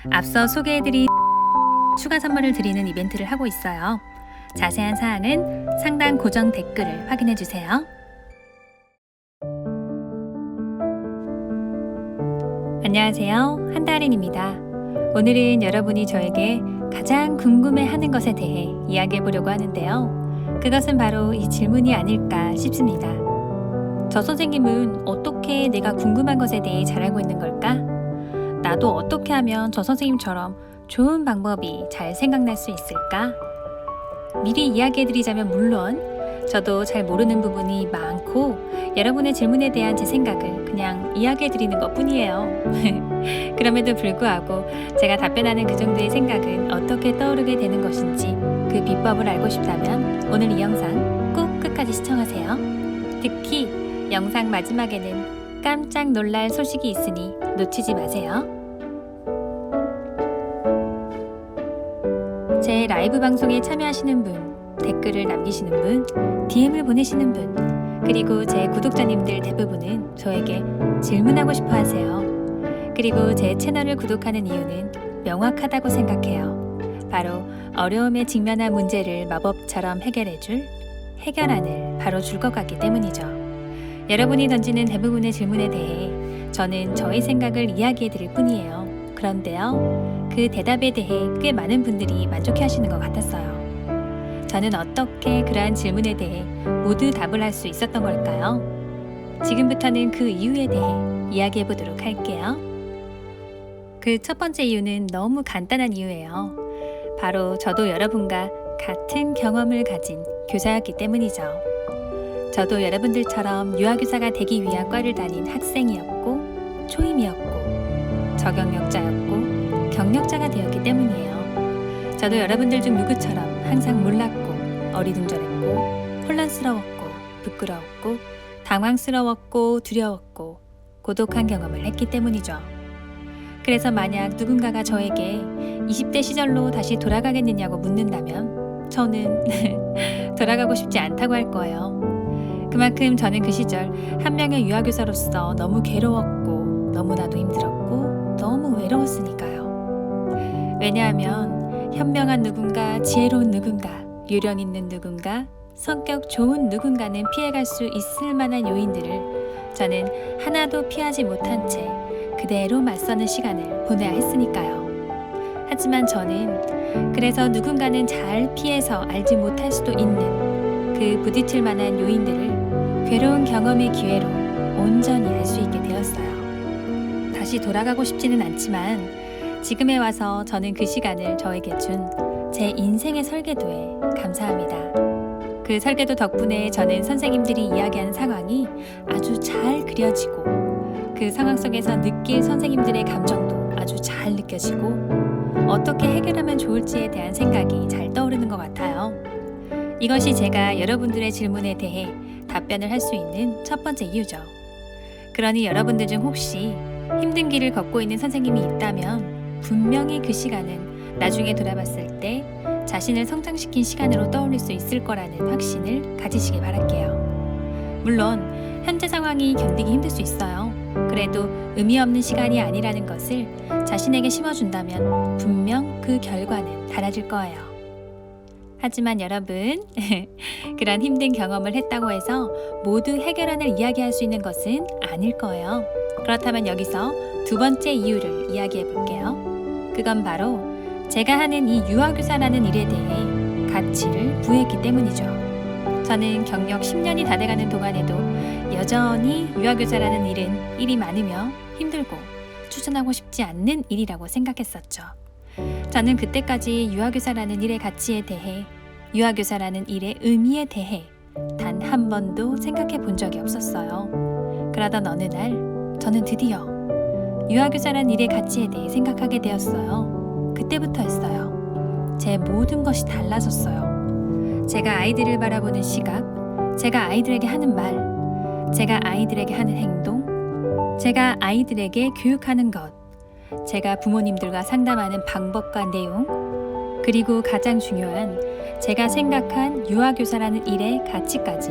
앞서 소개해드린 추가 선물을 드리는 이벤트를 하고 있어요. 자세한 사항은 상단 고정 댓글을 확인해주세요. 안녕하세요. 한다린입니다. 오늘은 여러분이 저에게 가장 궁금해하는 것에 대해 이야기해보려고 하는데요. 그것은 바로 이 질문이 아닐까 싶습니다. 저 선생님은 어떻게 내가 궁금한 것에 대해 잘 알고 있는 걸까? 나도 어떻게 하면 저 선생님처럼 좋은 방법이 잘 생각날 수 있을까? 미리 이야기해드리자면 물론 저도 잘 모르는 부분이 많고 여러분의 질문에 대한 제 생각을 그냥 이야기해드리는 것 뿐이에요. 그럼에도 불구하고 제가 답변하는 그 정도의 생각은 어떻게 떠오르게 되는 것인지 그 비법을 알고 싶다면 오늘 이 영상 꼭 끝까지 시청하세요. 특히 영상 마지막에는 깜짝 놀랄 소식이 있으니 놓치지 마세요. 제 라이브 방송에 참여하시는 분, 댓글을 남기시는 분, DM을 보내시는 분, 그리고 제 구독자님들 대부분은 저에게 질문하고 싶어 하세요. 그리고 제 채널을 구독하는 이유는 명확하다고 생각해요. 바로 어려움에 직면한 문제를 마법처럼 해결해줄 해결안을 바로 줄 것 같기 때문이죠. 여러분이 던지는 대부분의 질문에 대해 저는 저의 생각을 이야기해 드릴 뿐이에요. 그런데요, 그 대답에 대해 꽤 많은 분들이 만족해 하시는 것 같았어요. 저는 어떻게 그러한 질문에 대해 모두 답을 할 수 있었던 걸까요? 지금부터는 그 이유에 대해 이야기해 보도록 할게요. 그 첫 번째 이유는 너무 간단한 이유예요. 바로 저도 여러분과 같은 경험을 가진 교사였기 때문이죠. 저도 여러분들처럼 유아교사가 되기 위한 과를 다닌 학생이었고 초임이었고 저경력자였고 경력자가 되었기 때문이에요. 저도 여러분들 중 누구처럼 항상 몰랐고 어리둥절했고 혼란스러웠고 부끄러웠고 당황스러웠고 두려웠고 고독한 경험을 했기 때문이죠. 그래서 만약 누군가가 저에게 20대 시절로 다시 돌아가겠느냐고 묻는다면 저는 돌아가고 싶지 않다고 할 거예요. 그만큼 저는 그 시절 한 명의 유아교사로서 너무 괴로웠고 너무나도 힘들었고 너무 외로웠으니까요. 왜냐하면 현명한 누군가, 지혜로운 누군가, 요령 있는 누군가, 성격 좋은 누군가는 피해갈 수 있을 만한 요인들을 저는 하나도 피하지 못한 채 그대로 맞서는 시간을 보내야 했으니까요. 하지만 저는 그래서 누군가는 잘 피해서 알지 못할 수도 있는 그 부딪힐 만한 요인들을 괴로운 경험의 기회로 온전히 알 수 있게 되었어요. 다시 돌아가고 싶지는 않지만 지금에 와서 저는 그 시간을 저에게 준 제 인생의 설계도에 감사합니다. 그 설계도 덕분에 저는 선생님들이 이야기하는 상황이 아주 잘 그려지고 그 상황 속에서 느낄 선생님들의 감정도 아주 잘 느껴지고 어떻게 해결하면 좋을지에 대한 생각이 잘 떠오르는 것 같아요. 이것이 제가 여러분들의 질문에 대해 답변을 할 수 있는 첫 번째 이유죠. 그러니 여러분들 중 혹시 힘든 길을 걷고 있는 선생님이 있다면 분명히 그 시간은 나중에 돌아봤을 때 자신을 성장시킨 시간으로 떠올릴 수 있을 거라는 확신을 가지시길 바랄게요. 물론 현재 상황이 견디기 힘들 수 있어요. 그래도 의미 없는 시간이 아니라는 것을 자신에게 심어준다면 분명 그 결과는 달라질 거예요. 하지만 여러분, 그런 힘든 경험을 했다고 해서 모두 해결안을 이야기할 수 있는 것은 아닐 거예요. 그렇다면 여기서 두 번째 이유를 이야기해 볼게요. 그건 바로 제가 하는 이 유아교사라는 일에 대해 가치를 부여했기 때문이죠. 저는 경력 10년이 다 돼가는 동안에도 여전히 유아교사라는 일은 일이 많으며 힘들고 추천하고 싶지 않는 일이라고 생각했었죠. 저는 그때까지 유아교사라는 일의 가치에 대해, 유아교사라는 일의 의미에 대해 단 한 번도 생각해 본 적이 없었어요. 그러던 어느 날 저는 드디어 유아교사라는 일의 가치에 대해 생각하게 되었어요. 그때부터였어요. 제 모든 것이 달라졌어요. 제가 아이들을 바라보는 시각, 제가 아이들에게 하는 말, 제가 아이들에게 하는 행동, 제가 아이들에게 교육하는 것, 제가 부모님들과 상담하는 방법과 내용, 그리고 가장 중요한 제가 생각한 유아교사라는 일의 가치까지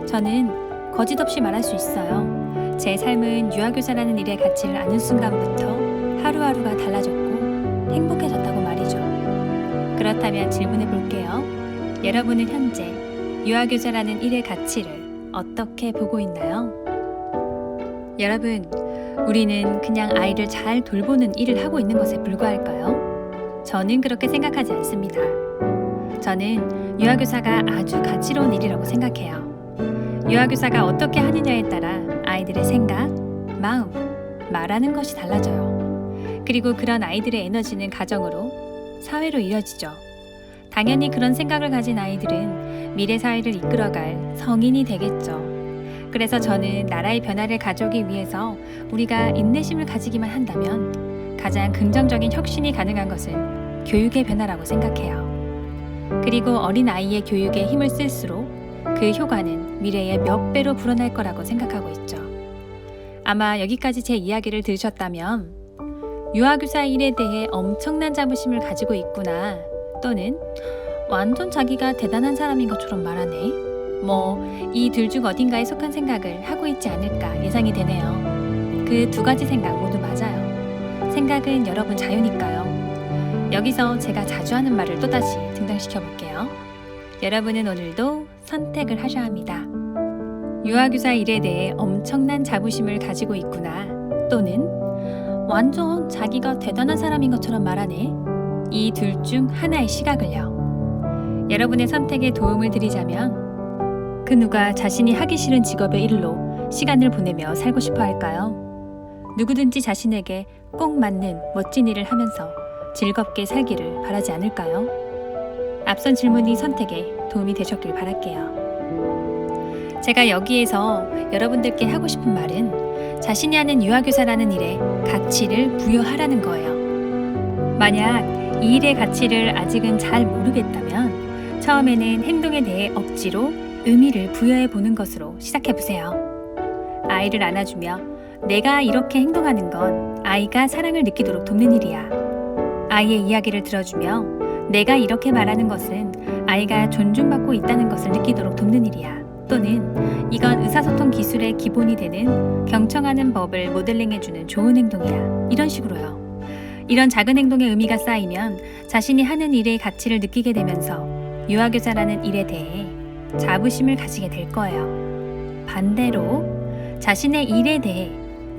저는 거짓없이 말할 수 있어요. 제 삶은 유아교사라는 일의 가치를 아는 순간부터 하루하루가 달라졌고 행복해졌다고 말이죠. 그렇다면 질문해 볼게요. 여러분은 현재 유아교사라는 일의 가치를 어떻게 보고 있나요? 여러분, 우리는 그냥 아이를 잘 돌보는 일을 하고 있는 것에 불과할까요? 저는 그렇게 생각하지 않습니다. 저는 유아교사가 아주 가치로운 일이라고 생각해요. 유아교사가 어떻게 하느냐에 따라 아이들의 생각, 마음, 말하는 것이 달라져요. 그리고 그런 아이들의 에너지는 가정으로, 사회로 이어지죠. 당연히 그런 생각을 가진 아이들은 미래 사회를 이끌어갈 성인이 되겠죠. 그래서 저는 나라의 변화를 가져오기 위해서 우리가 인내심을 가지기만 한다면 가장 긍정적인 혁신이 가능한 것은 교육의 변화라고 생각해요. 그리고 어린 아이의 교육에 힘을 쓸수록 그 효과는 미래에 몇 배로 불어날 거라고 생각하고 있죠. 아마 여기까지 제 이야기를 들으셨다면 유아교사 일에 대해 엄청난 자부심을 가지고 있구나, 또는 완전 자기가 대단한 사람인 것처럼 말하네, 이 둘 중 어딘가에 속한 생각을 하고 있지 않을까 예상이 되네요. 그 두 가지 생각 모두 맞아요. 생각은 여러분 자유니까요. 여기서 제가 자주 하는 말을 또다시 등장시켜 볼게요. 여러분은 오늘도 선택을 하셔야 합니다. 유아교사 일에 대해 엄청난 자부심을 가지고 있구나, 또는 완전 자기가 대단한 사람인 것처럼 말하네, 이 둘 중 하나의 시각을요. 여러분의 선택에 도움을 드리자면 그 누가 자신이 하기 싫은 직업의 일로 시간을 보내며 살고 싶어 할까요? 누구든지 자신에게 꼭 맞는 멋진 일을 하면서 즐겁게 살기를 바라지 않을까요? 앞선 질문이 선택에 도움이 되셨길 바랄게요. 제가 여기에서 여러분들께 하고 싶은 말은 자신이 하는 유아교사라는 일에 가치를 부여하라는 거예요. 만약 이 일의 가치를 아직은 잘 모르겠다면 처음에는 행동에 대해 억지로 의미를 부여해 보는 것으로 시작해 보세요. 아이를 안아주며 내가 이렇게 행동하는 건 아이가 사랑을 느끼도록 돕는 일이야. 아이의 이야기를 들어주며 내가 이렇게 말하는 것은 아이가 존중받고 있다는 것을 느끼도록 돕는 일이야. 또는 이건 의사소통 기술의 기본이 되는 경청하는 법을 모델링해주는 좋은 행동이야. 이런 식으로요. 이런 작은 행동의 의미가 쌓이면 자신이 하는 일의 가치를 느끼게 되면서 유아교사라는 일에 대해 자부심을 가지게 될 거예요. 반대로 자신의 일에 대해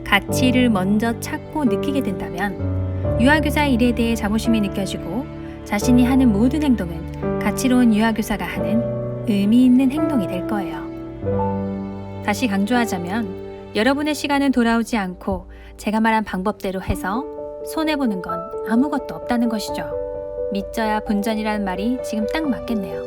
가치를 먼저 찾고 느끼게 된다면 유아교사 일에 대해 자부심이 느껴지고 자신이 하는 모든 행동은 가치로운 유아교사가 하는 의미 있는 행동이 될 거예요. 다시 강조하자면 여러분의 시간은 돌아오지 않고 제가 말한 방법대로 해서 손해보는 건 아무것도 없다는 것이죠. 믿져야 본전이라는 말이 지금 딱 맞겠네요.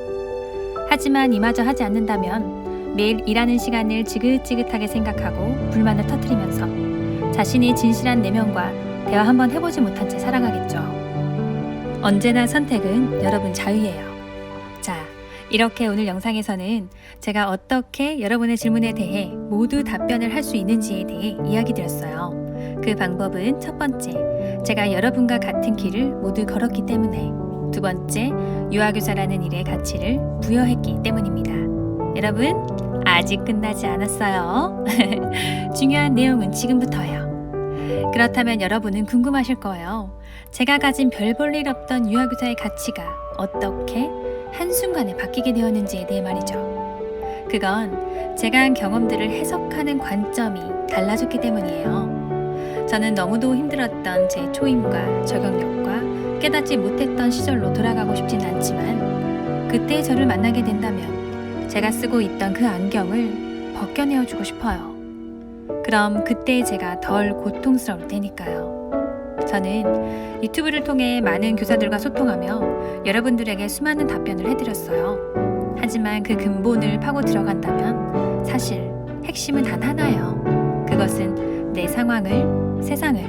하지만 이마저 하지 않는다면 매일 일하는 시간을 지긋지긋하게 생각하고 불만을 터뜨리면서 자신이 진실한 내면과 대화 한번 해보지 못한 채 살아가겠죠. 언제나 선택은 여러분 자유예요. 자, 이렇게 오늘 영상에서는 제가 어떻게 여러분의 질문에 대해 모두 답변을 할 수 있는지에 대해 이야기 드렸어요. 그 방법은 첫 번째, 제가 여러분과 같은 길을 모두 걸었기 때문에, 두 번째, 유아교사라는 일의 가치를 부여했기 때문입니다. 여러분, 아직 끝나지 않았어요. 중요한 내용은 지금부터예요. 그렇다면 여러분은 궁금하실 거예요. 제가 가진 별 볼 일 없던 유아교사의 가치가 어떻게 한순간에 바뀌게 되었는지에 대해 말이죠. 그건 제가 한 경험들을 해석하는 관점이 달라졌기 때문이에요. 저는 너무도 힘들었던 제 초임과 적응력과 깨닫지 못했던 시절로 돌아가고 싶진 않지만 그때 저를 만나게 된다면 제가 쓰고 있던 그 안경을 벗겨내어주고 싶어요. 그럼 그때 제가 덜 고통스러울 테니까요. 저는 유튜브를 통해 많은 교사들과 소통하며 여러분들에게 수많은 답변을 해드렸어요. 하지만 그 근본을 파고 들어간다면 사실 핵심은 단 하나예요. 그것은 내 상황을, 세상을,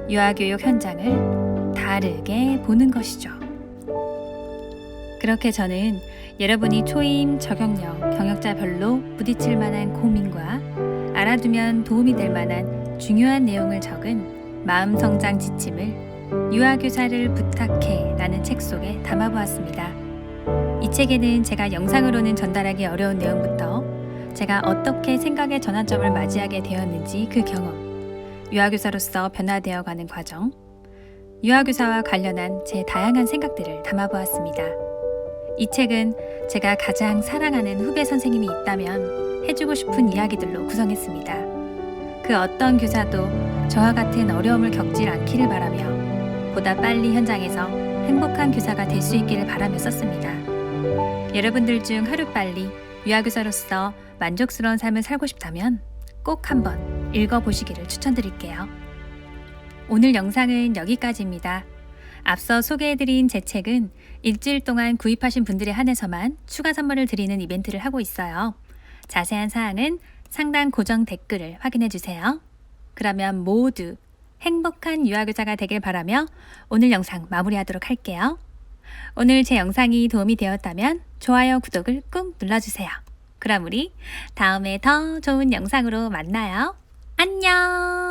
유아교육 현장을 다르게 보는 것이죠. 그렇게 저는 여러분이 초임, 적용력, 경력자별로 부딪힐 만한 고민과 알아두면 도움이 될 만한 중요한 내용을 적은 마음성장 지침을 유아교사를 부탁해 라는 책 속에 담아보았습니다. 이 책에는 제가 영상으로는 전달하기 어려운 내용부터 제가 어떻게 생각의 전환점을 맞이하게 되었는지 그 경험, 유아교사로서 변화되어가는 과정, 유아교사와 관련한 제 다양한 생각들을 담아보았습니다. 이 책은 제가 가장 사랑하는 후배 선생님이 있다면 해주고 싶은 이야기들로 구성했습니다. 그 어떤 교사도 저와 같은 어려움을 겪질 않기를 바라며 보다 빨리 현장에서 행복한 교사가 될 수 있기를 바라며 썼습니다. 여러분들 중 하루빨리 유아교사로서 만족스러운 삶을 살고 싶다면 꼭 한번 읽어보시기를 추천드릴게요. 오늘 영상은 여기까지입니다. 앞서 소개해드린 제 책은 일주일 동안 구입하신 분들에 한해서만 추가 선물을 드리는 이벤트를 하고 있어요. 자세한 사항은 상단 고정 댓글을 확인해주세요. 그러면 모두 행복한 유아교사가 되길 바라며 오늘 영상 마무리하도록 할게요. 오늘 제 영상이 도움이 되었다면 좋아요, 구독을 꾹 눌러주세요. 그럼 우리 다음에 더 좋은 영상으로 만나요. 안녕!